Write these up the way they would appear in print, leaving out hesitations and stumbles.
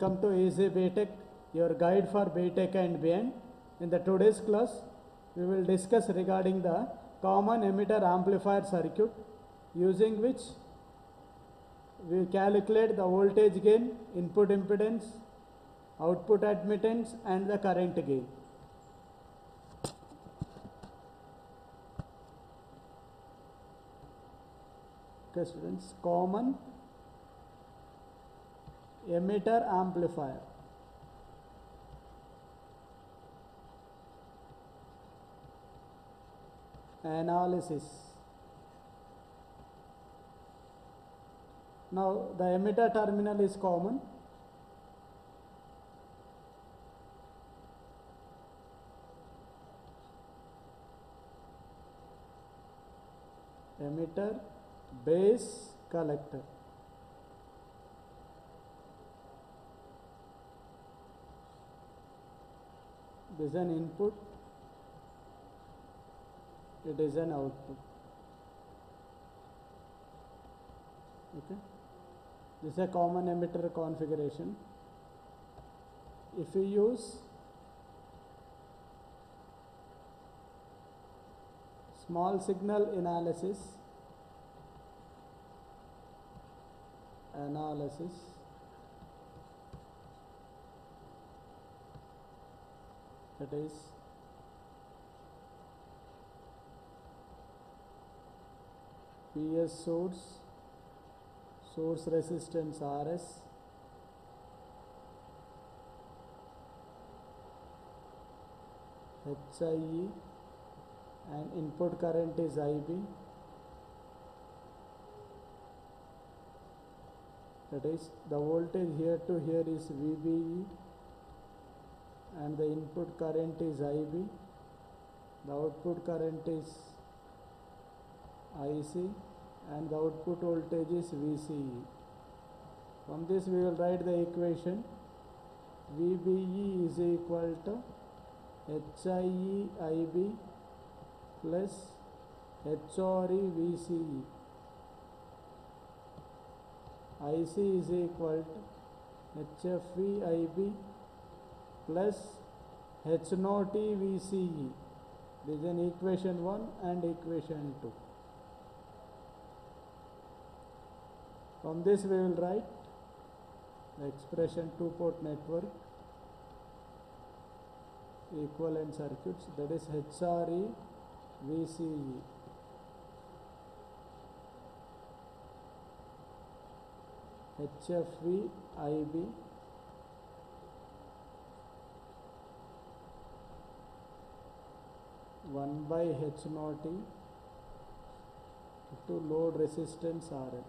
Welcome to Easy BTech, your guide for BTech and beyond. In the today's class, we will discuss regarding the common emitter amplifier circuit, using which we calculate the voltage gain, input impedance, output admittance and the current gain. Okay students, common emitter amplifier. Analysis. Now the emitter terminal is common. Emitter, base, collector. This is an input, it is an output. Okay, this is a common emitter configuration. If we use small signal analysis, that is PS source resistance RS, HIE, and input current is IB, that is the voltage here to here is VBE, and the input current is IB, the output current is IC, and the output voltage is VCE. From this we will write the equation VBE is equal to HIE IB plus HRE VCE. IC is equal to HFE IB plus H0 T VCE. This is an equation 1 and equation 2. From this we will write the expression two-port network equivalent circuits, that is HRE VCE. HFE IB one by H0 T to load resistance RL.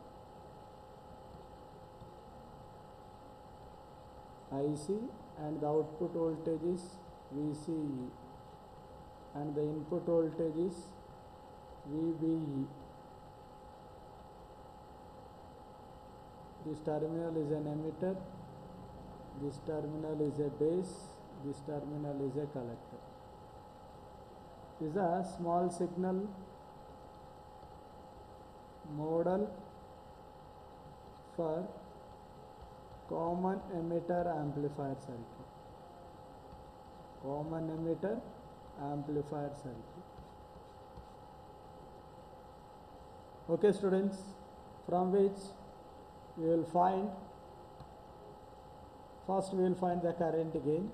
IC and the output voltage is VCE and the input voltage is VBE. This terminal is an emitter, this terminal is a base, this terminal is a collector. This is a small signal model for common emitter amplifier circuit. Common emitter amplifier circuit. Okay students, from which we will find, first we will find the current gain.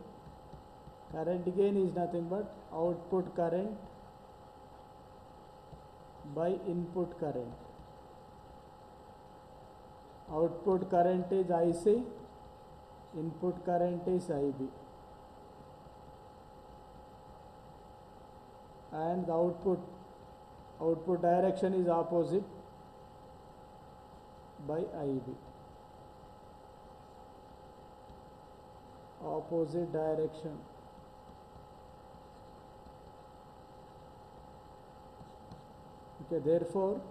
Current gain is nothing but output current by input current. Output current is IC, input current is IB, and the output direction is opposite by IB. Opposite direction. Okay, therefore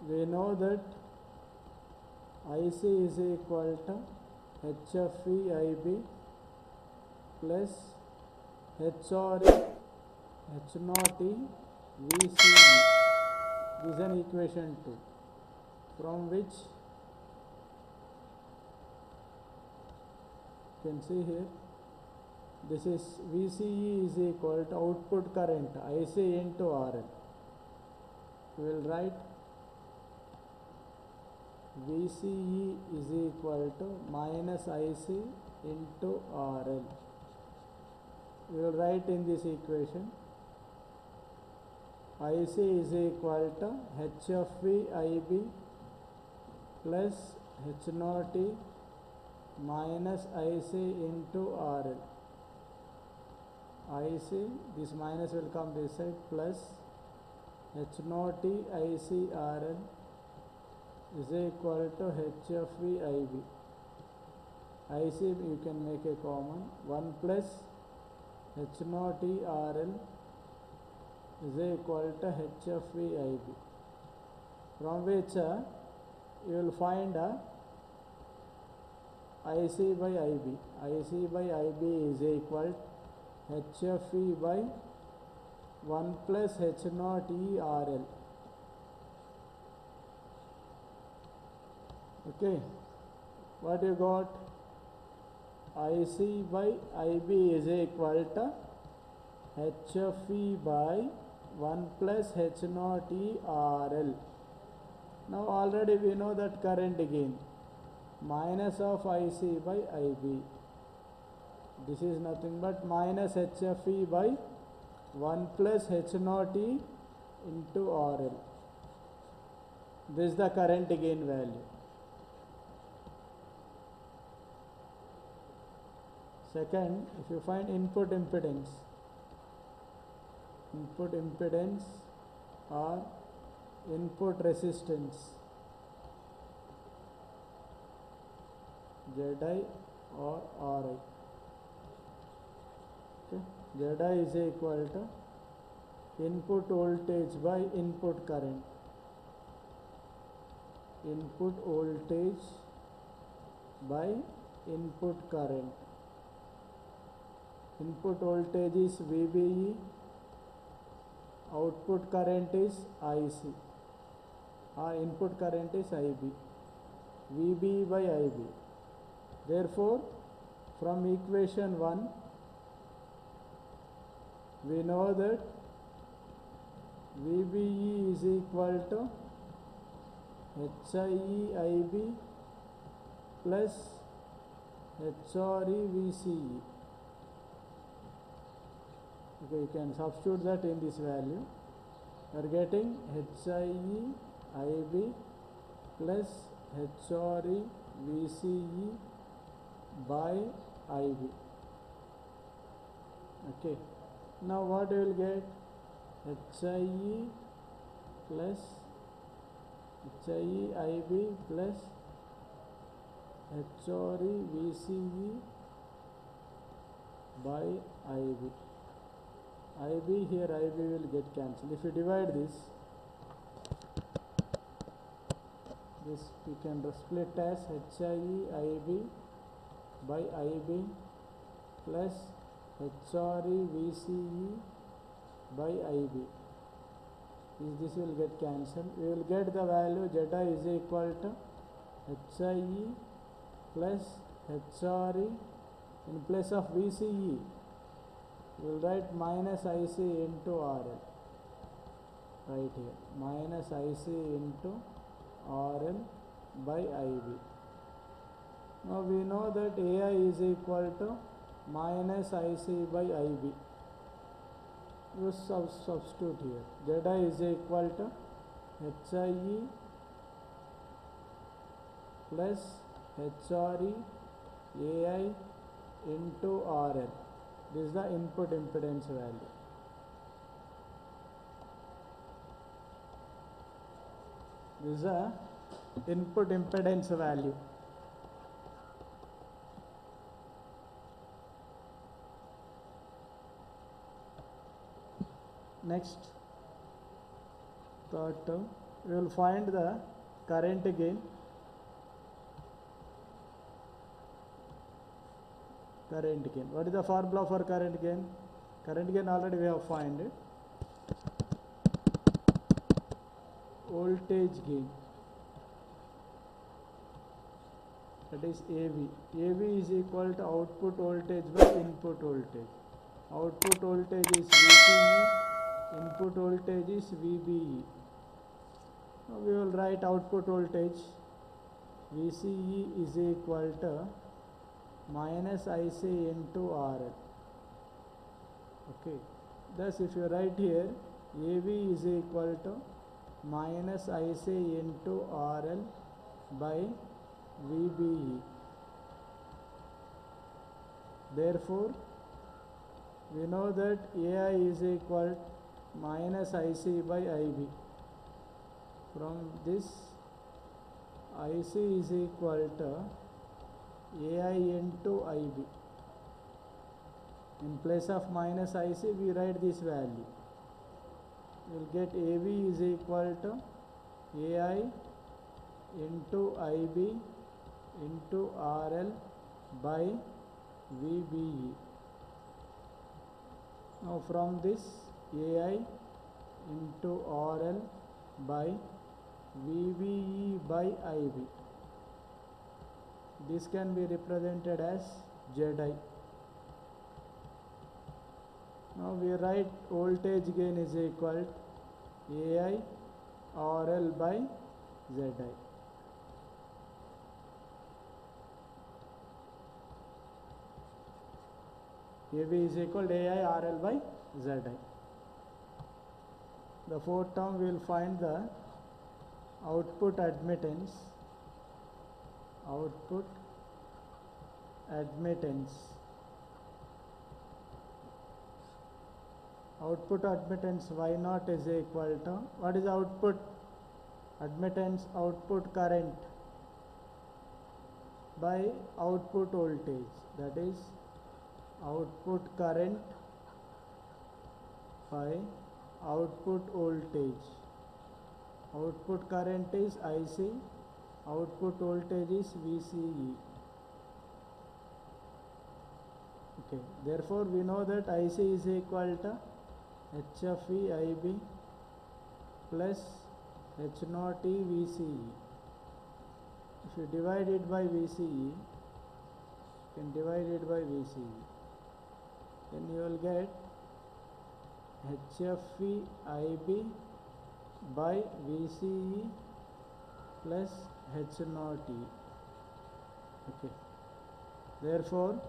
we know that IC is equal to HFE IB plus HRE H0 VCE. This is an equation 2, from which can see here, this is VCE is equal to output current IC into RL. We will write VCE is equal to minus IC into RL. We will write in this equation IC is equal to HFV IB plus H naught E minus IC into RL. IC, this minus will come this side, plus H naught E IC RL is equal to HFV IB. IC you can make a common, 1 plus H naught E RL is equal to HFV IB, from which you will find IC by IB. IC by IB is equal to HFV by 1 plus H naught E RL. Okay, what you got? IC by IB is equal to HFV by 1 plus H naught E RL. Now already we know that current again, minus of IC by IB. This is nothing but minus HFE by 1 plus H naught E into RL. This is the current gain value. Second, if you find input impedance or input resistance, Zi or Ri. Okay. Zi is equal to input voltage by input current. Input voltage by input current. Input voltage is VBE, output current is IC, our input current is IB, VBE by IB. Therefore, from equation 1, we know that VBE is equal to HIE IB plus HRE VCE. Okay, you can substitute that in this value. You are getting HIE IB plus HRE VCE by IB. Okay. Now what you will get? HIE plus HIE IB plus HRE VCE by IB. IB here, IB will get cancelled. If you divide this we can split as HIE IB by IB plus HRE VCE by IB. This will get cancelled. We will get the value Zeta is equal to HIE plus HRE in place of VCE. We will write minus IC into RL. Right here, minus IC into RL by IB. Now we know that AI is equal to minus IC by IB. You substitute here. Zeta is equal to HIE plus HRE AI into RL. This is the input impedance value. This is the input impedance value. Next, third term, we will find the current gain. Current gain. What is the formula for current gain? Current gain already we have found it. Voltage gain. that is AV. AV is equal to output voltage by input voltage. Output voltage is VCE, input voltage is VBE. Now we will write output voltage VCE is equal to minus IC into RL. Okay, thus if you write here AV is equal to minus IC into RL by VBE. Therefore, we know that AI is equal to minus IC by IB. From this, IC is equal to AI into IB. In place of minus IC, we write this value. You will get AV is equal to AI into IB into RL by VBE. Now from this, AI into RL by VBE by IB. This can be represented as ZI. Now we write voltage gain is equal to AI RL by ZI. AV is equal to AI RL by ZI. The fourth term we will find the output admittance. Output admittance. Output admittance Y0 is equal to, what is output admittance? Output current by output voltage, that is output current by output voltage. Output current is IC, output voltage is VCE. Okay, therefore we know that IC is equal to HFE IB plus H0 E VCE. If you divide it by VCE, you can divide it by VCE, then you will get HFE IB by VCE plus H0 E. Okay. Therefore,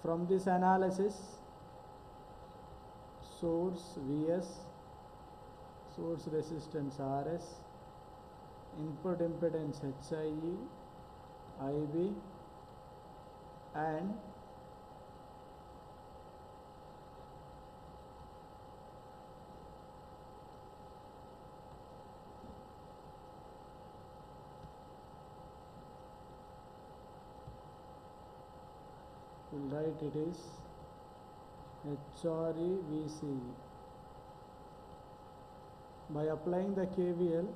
from this analysis, source Vs, source resistance Rs, input impedance HIE, IB, and we'll write it is HRE VCE. By applying the KVL,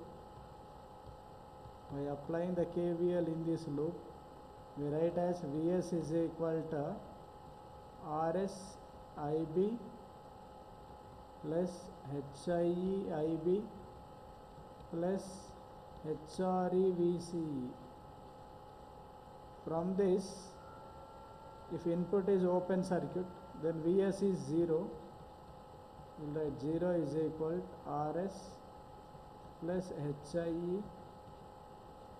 in this loop, we write as Vs is equal to Rs IB plus HIE IB plus HRE VCE. From this, if input is open circuit, then Vs is 0. We'll write 0 is equal to Rs plus HIE,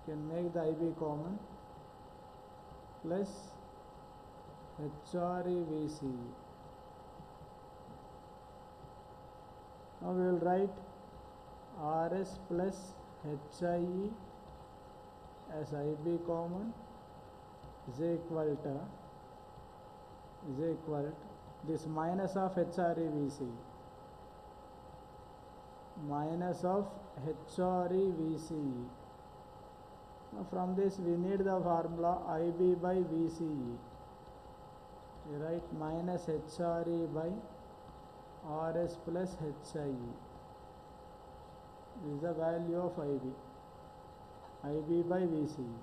can make the IB common, plus HRE VCE. Now we will write Rs plus HIE as IB common is equal to this minus of HRE VCE, minus of HRE VCE. Now from this we need the formula IB by VCE. We write minus HRE by Rs plus HIE. This is the value of IB. IB by VCE.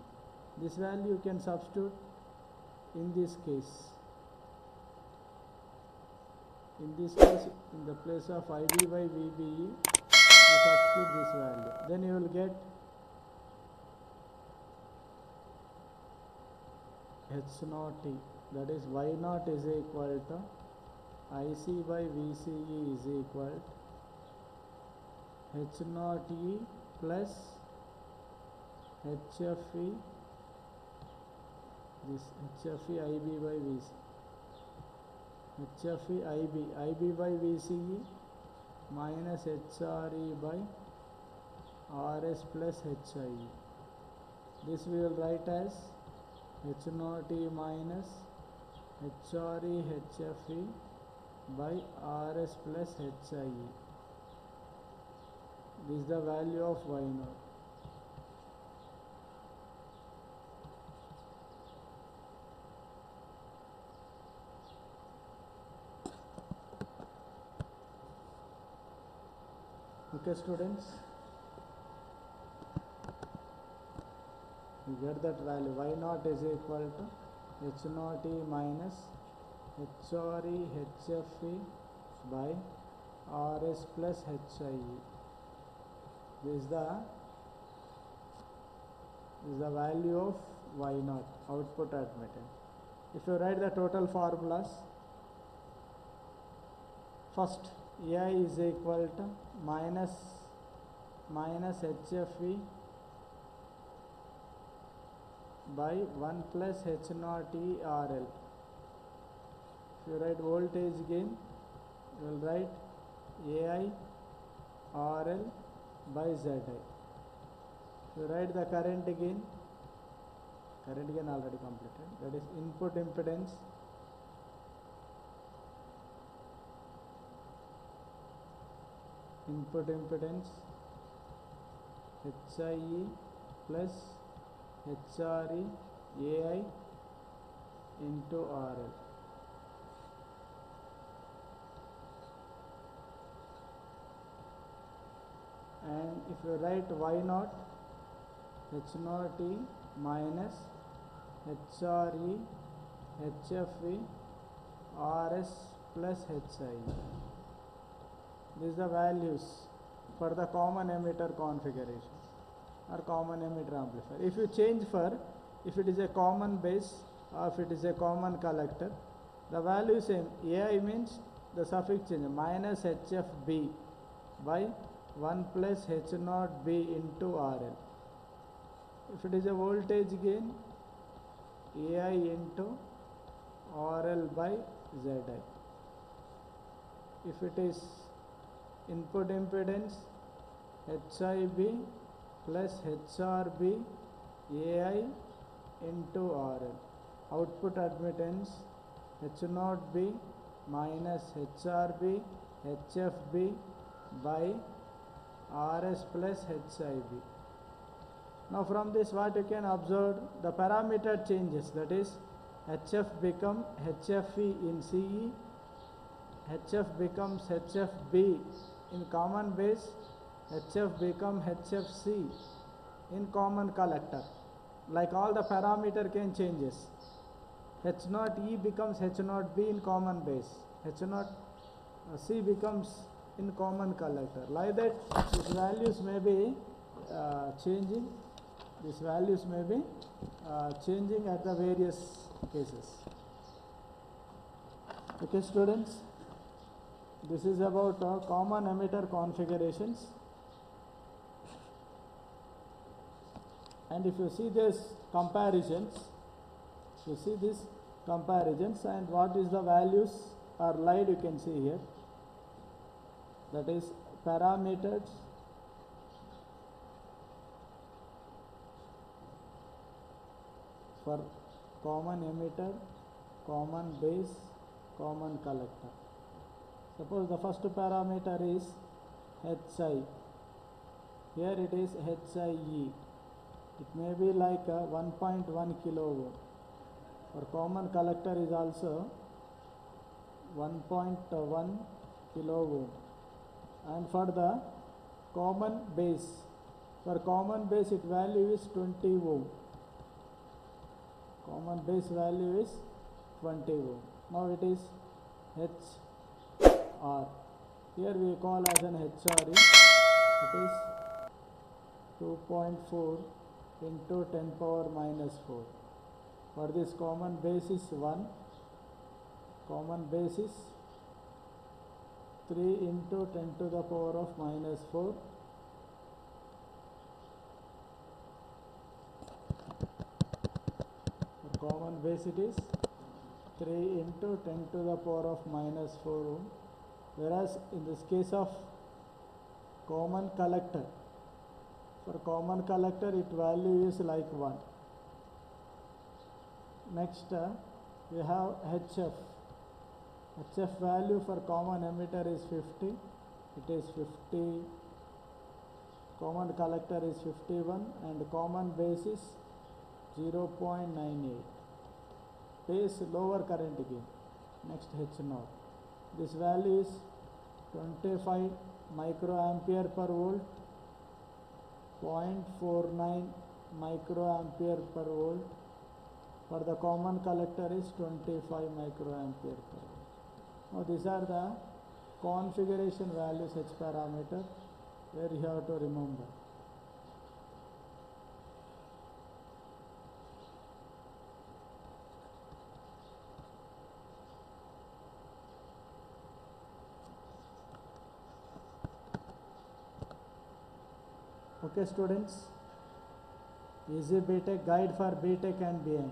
This value you can substitute in this case. In this case, in the place of IB by VBE, you substitute this value. Then you will get H naught T, that is Y naught is equal to IC by VCE is equal to H naught E plus HFE, this HFE IB by VC, HFE IB by VCE minus HRE by RS plus HIE. This we will write as H naught E minus HRE HFE by RS plus HIE. This is the value of Y naught. Okay, students, you get that value. Y naught is equal to H naught E minus HRE HFE by RS plus HIE. This is the value of Y naught, output admittance. If you write the total formulas, first AI is equal to minus HFE by 1 plus H naught E RL. If you write voltage gain, you will write AI RL by ZI. If you write the current gain already completed, that is input impedance HIE plus HRE AI into RL. And if you write Y naught, H naught E minus HRE HFE RS plus HIE. These are the values for the common emitter configuration or common emitter amplifier. If you change for, if it is a common base or if it is a common collector, the value is same. AI means the suffix change minus HFB by 1 plus H naught B into RL. If it is a voltage gain, AI into RL by ZI. If it is input impedance, HIB plus HRB AI into RL. Output admittance H naught B minus HRB HFB by RS plus HIB. Now from this what you can observe, the parameter changes, that is HF become HFE in CE, HF becomes HFB in common base, HF become HFC in common collector. Like all the parameter can changes. H naught E becomes H naught B in common base, H naught C becomes in common collector. Like that these values may be changing. These values may be changing at the various cases. Okay, students, this is about common emitter configurations. And if you see this comparisons, and what is the values are lied, you can see here. That is parameters for common emitter, common base, common collector. Suppose the first parameter is HI. Here it is HIE. It may be like 1.1 kilo ohm. For common collector is also 1.1 kilo ohm. And for the common base, its value is 20 ohm. Common base value is 20 ohm. Now it is HR. Here we call as an HRE. It is 2.4 into 10 power minus 4. For this common base is 1, common base is 3 into 10 to the power of minus 4. For common base it is 3 into 10 to the power of minus 4 ohm. Whereas in this case of common collector, for common collector its value is like 1. Next we have HF. HF value for common emitter is 50. It is 50. Common collector is 51 and common base is 0.98. Pays lower current gain. Next H naught. This value is 25 microampere per volt, 0.49 microampere per volt. For the common collector is 25 microampere per volt. Now these are the configuration values H parameter where you have to remember. Okay students, Easy BTech guide for BTech and BN.